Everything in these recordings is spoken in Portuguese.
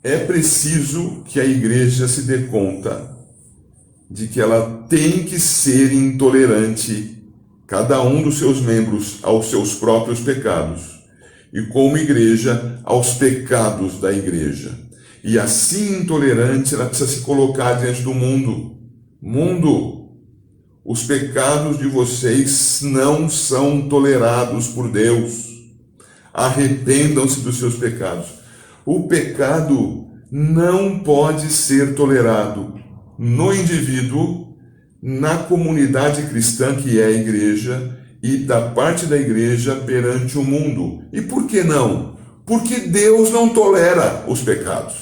É preciso que a igreja se dê conta de que ela tem que ser intolerante, cada um dos seus membros, aos seus próprios pecados, e como igreja, aos pecados da igreja. E assim intolerante, ela precisa se colocar diante do mundo. Mundo, os pecados de vocês não são tolerados por Deus. Arrependam-se dos seus pecados. O pecado não pode ser tolerado no indivíduo, na comunidade cristã, que é a igreja, e da parte da igreja perante o mundo. E por que não? Porque Deus não tolera os pecados.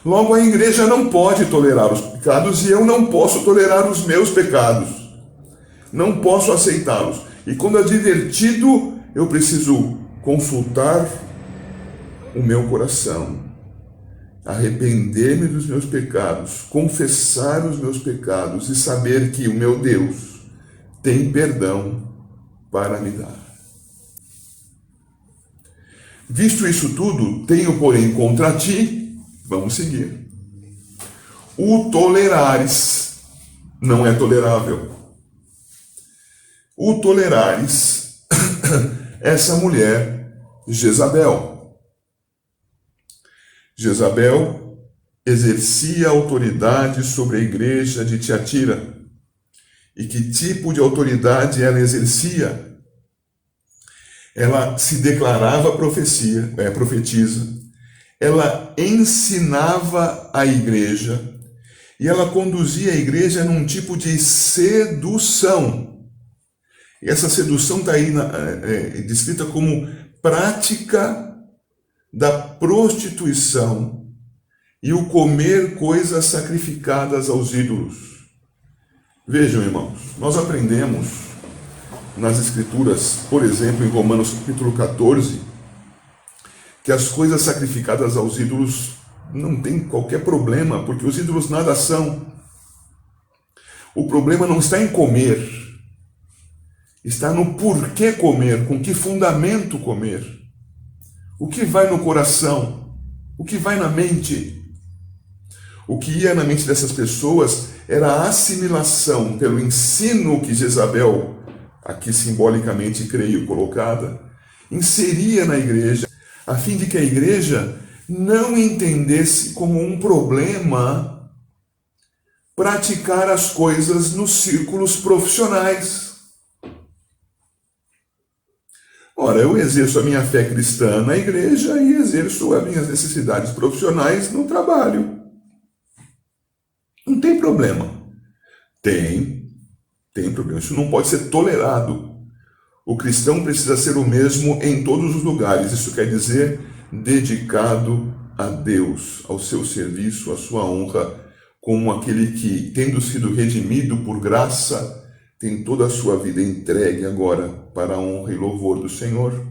Logo, a igreja não pode tolerar os pecados e eu não posso tolerar os meus pecados. Não posso aceitá-los. E quando advertido, eu preciso consultar o meu coração, arrepender-me dos meus pecados, confessar os meus pecados e saber que o meu Deus tem perdão para me dar. Visto isso tudo, tenho, porém, contra ti, vamos seguir, o tolerares não é tolerável. O tolerares essa mulher, Jezabel. Jezabel exercia autoridade sobre a igreja de Tiatira. E que tipo de autoridade ela exercia? Ela se declarava profetisa, ela ensinava a igreja e ela conduzia a igreja num tipo de sedução. E essa sedução está aí descrita como prática da prostituição e o comer coisas sacrificadas aos ídolos. Vejam, irmãos, nós aprendemos nas Escrituras, por exemplo, em Romanos capítulo 14, que as coisas sacrificadas aos ídolos não tem qualquer problema, porque os ídolos nada são. O problema não está em comer, está no porquê comer, com que fundamento comer, o que vai no coração, o que vai na mente. O que ia na mente dessas pessoas era a assimilação pelo ensino que Jezabel, aqui simbolicamente creio colocada, inseria na igreja, a fim de que a igreja não entendesse como um problema praticar as coisas nos círculos profissionais. Ora, eu exerço a minha fé cristã na igreja e exerço as minhas necessidades profissionais no trabalho. Não tem problema. Tem problema. Isso não pode ser tolerado. O cristão precisa ser o mesmo em todos os lugares. Isso quer dizer dedicado a Deus, ao seu serviço, à sua honra, como aquele que, tendo sido redimido por graça, tem toda a sua vida entregue agora para a honra e louvor do Senhor.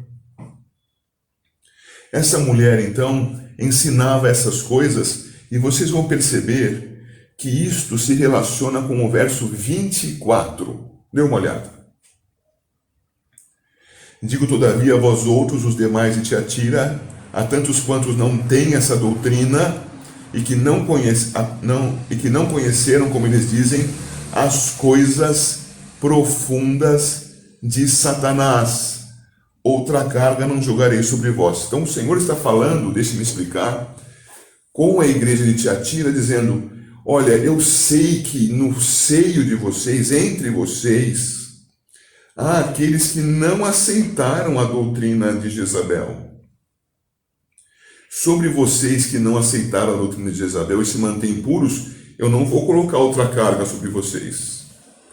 Essa mulher, então, ensinava essas coisas e vocês vão perceber que isto se relaciona com o verso 24. Dê uma olhada. Digo, todavia, a vós outros, os demais de Tiatira, a tantos quantos não têm essa doutrina e que não conheceram, como eles dizem, as coisas profundas de Satanás. Outra carga não jogarei sobre vós. Então o Senhor está falando, deixe-me explicar, com a igreja de Tiatira, dizendo: olha, eu sei que no seio de vocês, entre vocês, há aqueles que não aceitaram a doutrina de Jezabel. Sobre vocês que não aceitaram a doutrina de Jezabel e se mantêm puros, eu não vou colocar outra carga sobre vocês.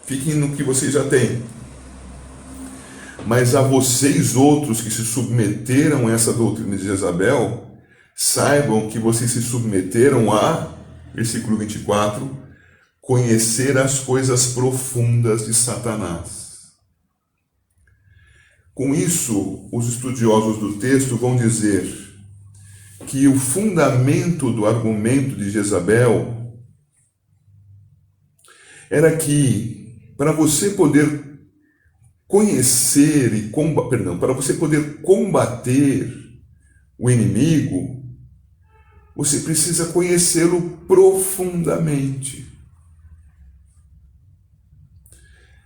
Fiquem no que vocês já têm. Mas a vocês outros que se submeteram a essa doutrina de Jezabel, saibam que vocês se submeteram a, versículo 24, conhecer as coisas profundas de Satanás. Com isso, os estudiosos do texto vão dizer que o fundamento do argumento de Jezabel era que, para você poder para você poder combater o inimigo, Você precisa conhecê-lo profundamente.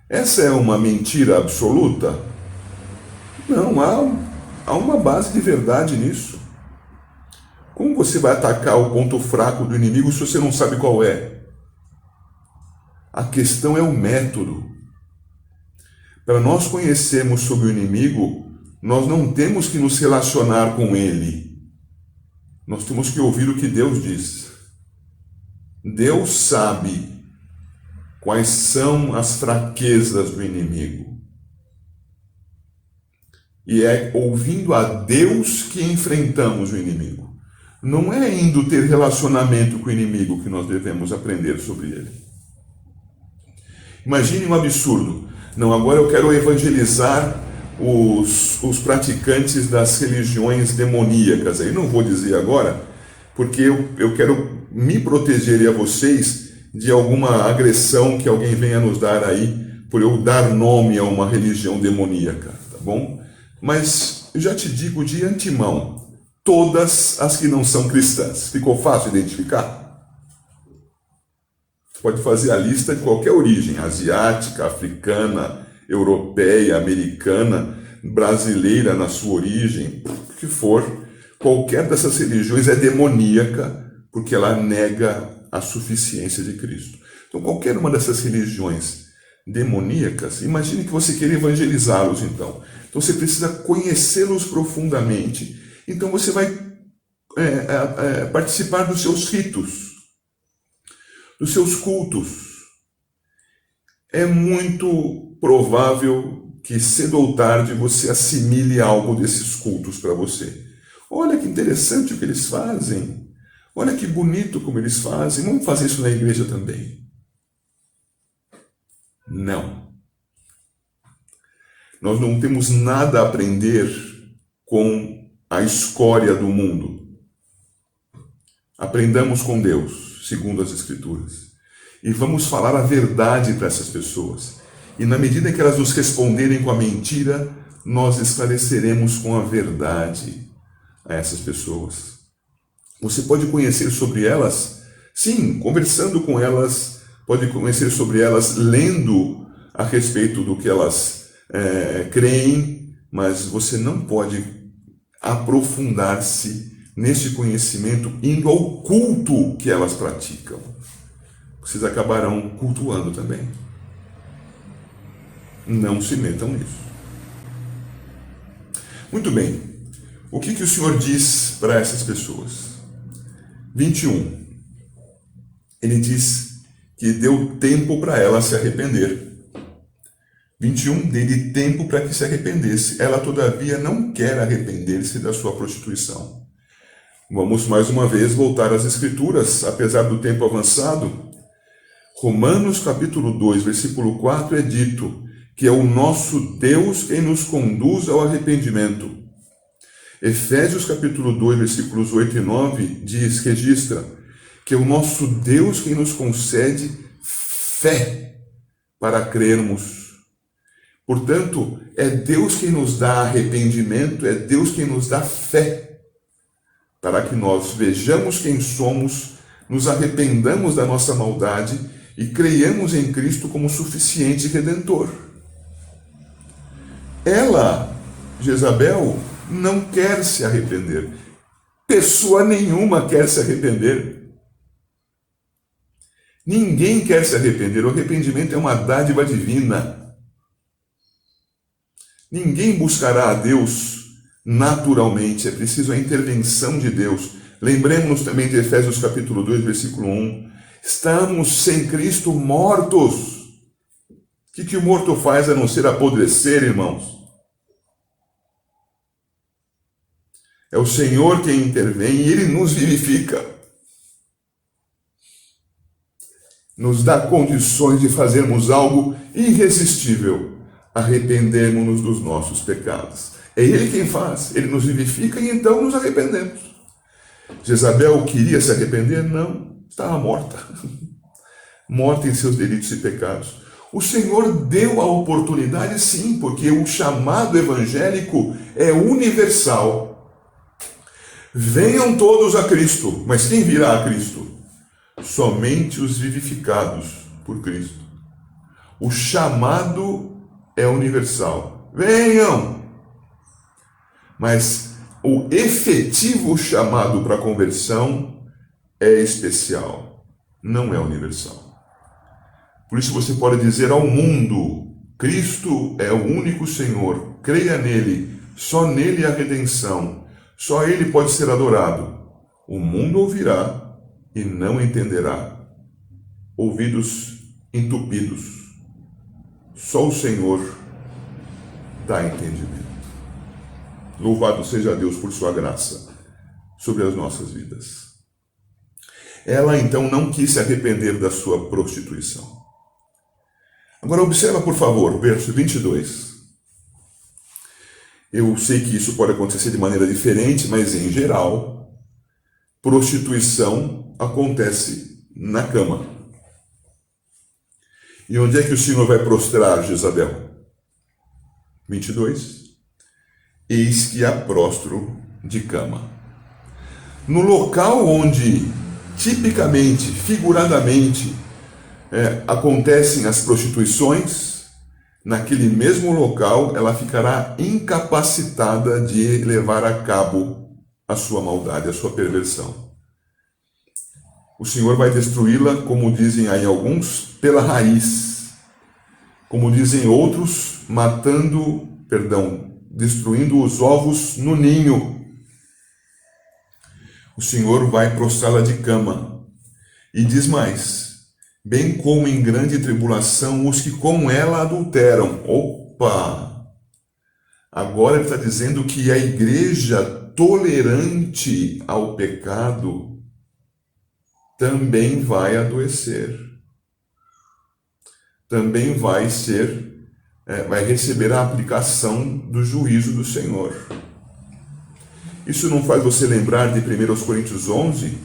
Essa é uma mentira absoluta? Não, há uma base de verdade nisso. Como você vai atacar o ponto fraco do inimigo se você não sabe qual é? A questão é o método. Para nós conhecermos sobre o inimigo, nós não temos que nos relacionar com ele. Nós temos que ouvir o que Deus diz. Deus sabe quais são as fraquezas do inimigo. E é ouvindo a Deus que enfrentamos o inimigo. Não é indo ter relacionamento com o inimigo que nós devemos aprender sobre ele. Imagine um absurdo. Não, agora eu quero evangelizar os praticantes das religiões demoníacas. Aí não vou dizer agora, porque eu quero me proteger e a vocês de alguma agressão que alguém venha nos dar aí por eu dar nome a uma religião demoníaca, tá bom? Mas eu já te digo de antemão, todas as que não são cristãs. Ficou fácil identificar? Você pode fazer a lista de qualquer origem, asiática, africana, europeia, americana, brasileira na sua origem, o que for, qualquer dessas religiões é demoníaca, porque ela nega a suficiência de Cristo. Então, qualquer uma dessas religiões demoníacas, imagine que você quer evangelizá-los, então. Então, você precisa conhecê-los profundamente. Então, você vai participar dos seus ritos, dos seus cultos. É muito provável que cedo ou tarde você assimile algo desses cultos para você. Olha que interessante o que eles fazem. Olha que bonito como eles fazem. Vamos fazer isso na igreja também. Não. Nós não temos nada a aprender com a escória do mundo. Aprendamos com Deus, segundo as Escrituras. E vamos falar a verdade para essas pessoas. E na medida que elas nos responderem com a mentira, nós esclareceremos com a verdade a essas pessoas. Você pode conhecer sobre elas, sim, conversando com elas, pode conhecer sobre elas lendo a respeito do que elas creem, mas você não pode aprofundar-se nesse conhecimento indo ao culto que elas praticam. Vocês acabarão cultuando também. Não se metam nisso. Muito bem. O que o Senhor diz para essas pessoas? 21. Ele diz que deu tempo para ela se arrepender. 21, dele tempo para que se arrependesse. Ela, todavia, não quer arrepender-se da sua prostituição. Vamos mais uma vez voltar às Escrituras, apesar do tempo avançado. Romanos capítulo 2, versículo 4 é dito que é o nosso Deus quem nos conduz ao arrependimento. Efésios capítulo 2, versículos 8 e 9 registra que é o nosso Deus quem nos concede fé para crermos. Portanto, é Deus quem nos dá arrependimento, é Deus quem nos dá fé, para que nós vejamos quem somos, nos arrependamos da nossa maldade e creiamos em Cristo como suficiente Redentor. Ela, Jezabel, não quer se arrepender. Pessoa nenhuma quer se arrepender. Ninguém quer se arrepender. O arrependimento é uma dádiva divina. Ninguém buscará a Deus naturalmente, é preciso a intervenção de Deus. Lembremos-nos também de Efésios capítulo 2, versículo 1. Estamos sem Cristo mortos. O que o morto faz a não ser apodrecer, irmãos? É o Senhor quem intervém e Ele nos vivifica. Nos dá condições de fazermos algo irresistível. Arrependermos-nos dos nossos pecados. É Ele quem faz, Ele nos vivifica e então nos arrependemos. Jezabel queria se arrepender? Não, estava morta. Morta em seus delitos e pecados. O Senhor deu a oportunidade, sim, porque o chamado evangélico é universal. Venham todos a Cristo. Mas quem virá a Cristo? Somente os vivificados por Cristo. O chamado é universal. Venham! Mas o efetivo chamado para a conversão é especial, não é universal. Por isso você pode dizer ao mundo: Cristo é o único Senhor, creia nele, só nele há redenção, só ele pode ser adorado. O mundo ouvirá e não entenderá. Ouvidos entupidos. Só o Senhor dá entendimento. Louvado seja Deus por sua graça sobre as nossas vidas. Ela então não quis se arrepender da sua prostituição. Agora observa, por favor, o verso 22. Eu sei que isso pode acontecer de maneira diferente, mas em geral, prostituição acontece na cama. E onde é que o Senhor vai prostrar Jezabel? 22. Eis que a prostro de cama. No local onde, tipicamente, figuradamente, acontecem as prostituições, naquele mesmo local ela ficará incapacitada de levar a cabo a sua maldade, a sua perversão. O Senhor vai destruí-la, como dizem aí alguns, pela raiz. Como dizem outros, destruindo os ovos no ninho. O Senhor vai prostrá-la de cama. E diz mais: bem como em grande tribulação os que com ela adulteram. Opa! Agora ele está dizendo que a igreja tolerante ao pecado também vai adoecer. Também vai receber a aplicação do juízo do Senhor. Isso não faz você lembrar de 1 Coríntios 11,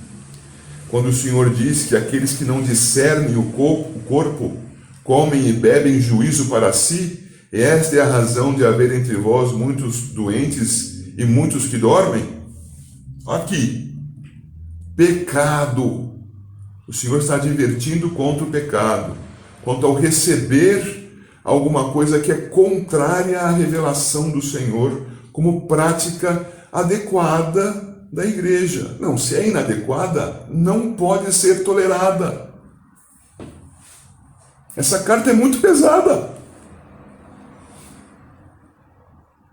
quando o Senhor diz que aqueles que não discernem o corpo comem e bebem juízo para si, e esta é a razão de haver entre vós muitos doentes e muitos que dormem? Aqui, pecado. O Senhor está advertindo contra o pecado, quanto ao receber alguma coisa que é contrária à revelação do Senhor como prática adequada da igreja. Não, se é inadequada, não pode ser tolerada. Essa carta é muito pesada.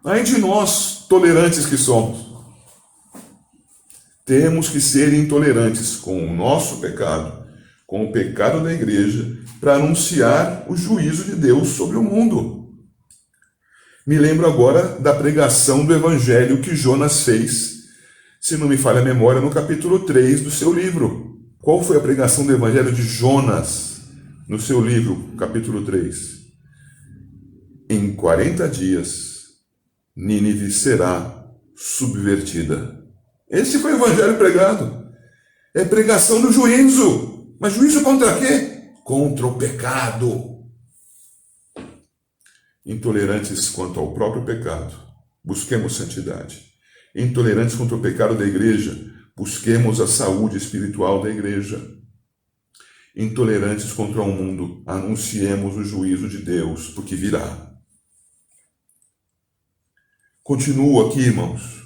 Ai de nós, tolerantes que somos. Temos que ser intolerantes com o nosso pecado, com o pecado da igreja, para anunciar o juízo de Deus sobre o mundo. Me lembro agora da pregação do evangelho que Jonas fez, se não me falha a memória, no capítulo 3 do seu livro. Qual foi a pregação do evangelho de Jonas no seu livro, capítulo 3? Em 40 dias, Nínive será subvertida. Esse foi o evangelho pregado. É pregação do juízo. Mas juízo contra quê? Contra o pecado. Intolerantes quanto ao próprio pecado, busquemos santidade. Intolerantes contra o pecado da igreja, busquemos a saúde espiritual da igreja. Intolerantes contra o mundo, anunciemos o juízo de Deus, porque virá. Continuo aqui, irmãos.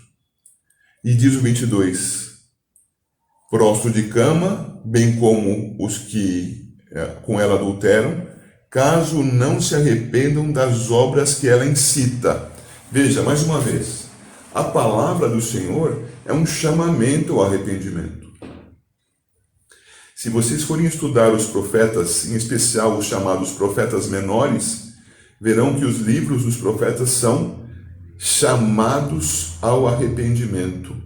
E diz o 22, prostro de cama, bem como os que com ela adulteram, caso não se arrependam das obras que ela incita. Veja, mais uma vez, a palavra do Senhor é um chamamento ao arrependimento. Se vocês forem estudar os profetas, em especial os chamados profetas menores, verão que os livros dos profetas são chamados ao arrependimento,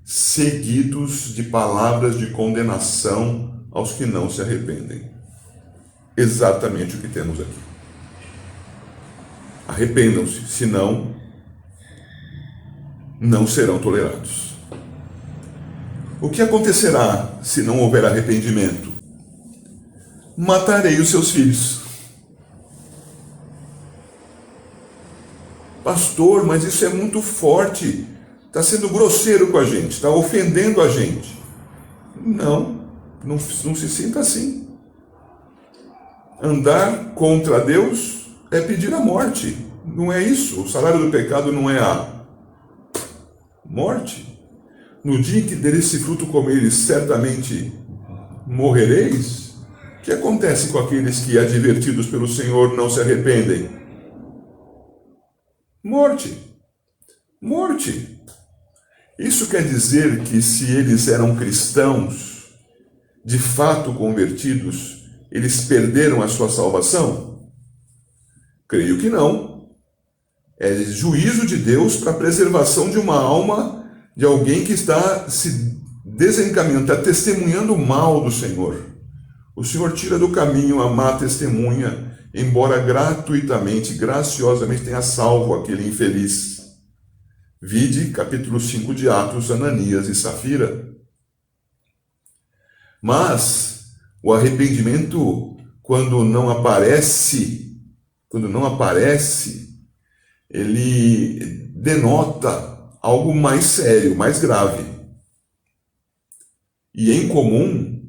seguidos de palavras de condenação aos que não se arrependem. Exatamente o que temos aqui. Arrependam-se, senão não serão tolerados. O que acontecerá se não houver arrependimento? Matarei os seus filhos. Pastor, mas isso é muito forte. está sendo grosseiro com a gente, está ofendendo a gente. Não se sinta assim. Andar contra Deus é pedir a morte. Não é isso. O salário do pecado não é a morte. No dia em que desse fruto comeres, certamente morrereis. O que acontece com aqueles que, advertidos pelo Senhor, não se arrependem? Morte. Morte. Isso quer dizer que se eles eram cristãos, de fato convertidos, eles perderam a sua salvação? Creio que não. É juízo de Deus para a preservação de uma alma de alguém que está se desencaminhando, está testemunhando o mal do Senhor. O Senhor tira do caminho a má testemunha, embora gratuitamente, graciosamente tenha salvo aquele infeliz. Vide capítulo 5 de Atos, Ananias e Safira. Mas o arrependimento, quando não aparece, ele denota algo mais sério, mais grave. E em comum,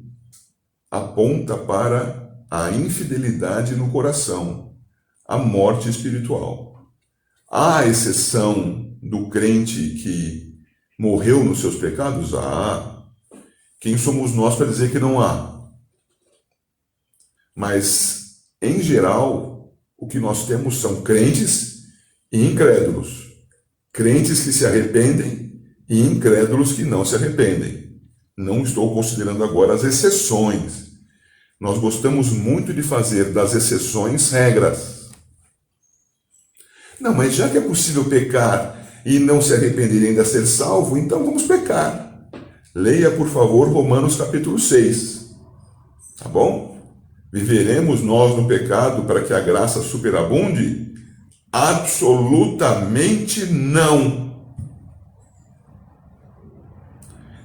aponta para a infidelidade no coração, a morte espiritual. Há exceção do crente que morreu nos seus pecados? Há. Quem somos nós para dizer que não há? Mas, em geral, o que nós temos são crentes e incrédulos. Crentes que se arrependem e incrédulos que não se arrependem. Não estou considerando agora as exceções. Nós gostamos muito de fazer das exceções regras. Não, mas já que é possível pecar e não se arrepender e ainda ser salvo, então vamos pecar. Leia, por favor, Romanos capítulo 6. Tá bom? Viveremos nós no pecado para que a graça superabunde? Absolutamente não.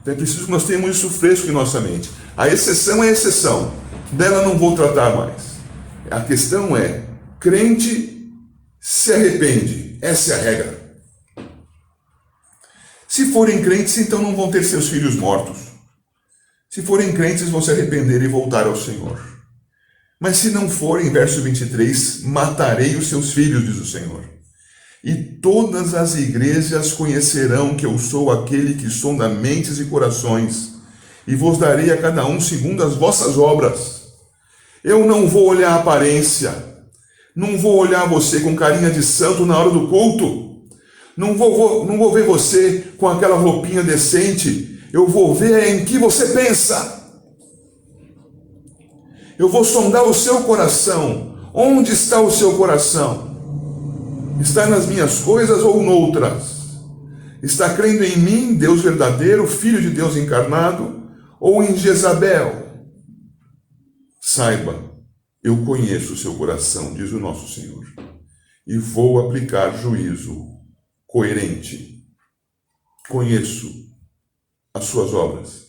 Então é preciso que nós tenhamos isso fresco em nossa mente. A exceção é exceção. Dela não vou tratar mais. A questão é, crente se arrepende. Essa é a regra. Se forem crentes, então não vão ter seus filhos mortos. Se forem crentes, vão se arrepender e voltar ao Senhor. Mas se não forem, verso 23, matarei os seus filhos, diz o Senhor. E todas as igrejas conhecerão que eu sou aquele que sonda mentes e corações, e vos darei a cada um segundo as vossas obras. Eu não vou olhar a aparência, não vou olhar você com carinha de santo na hora do culto, não vou ver você com aquela roupinha decente, eu vou ver em que você pensa. Eu vou sondar o seu coração. Onde está o seu coração? Está nas minhas coisas ou noutras? Está crendo em mim, Deus verdadeiro, Filho de Deus encarnado, ou em Jezabel? Saiba, eu conheço o seu coração, diz o nosso Senhor, e vou aplicar juízo coerente. Conheço as suas obras.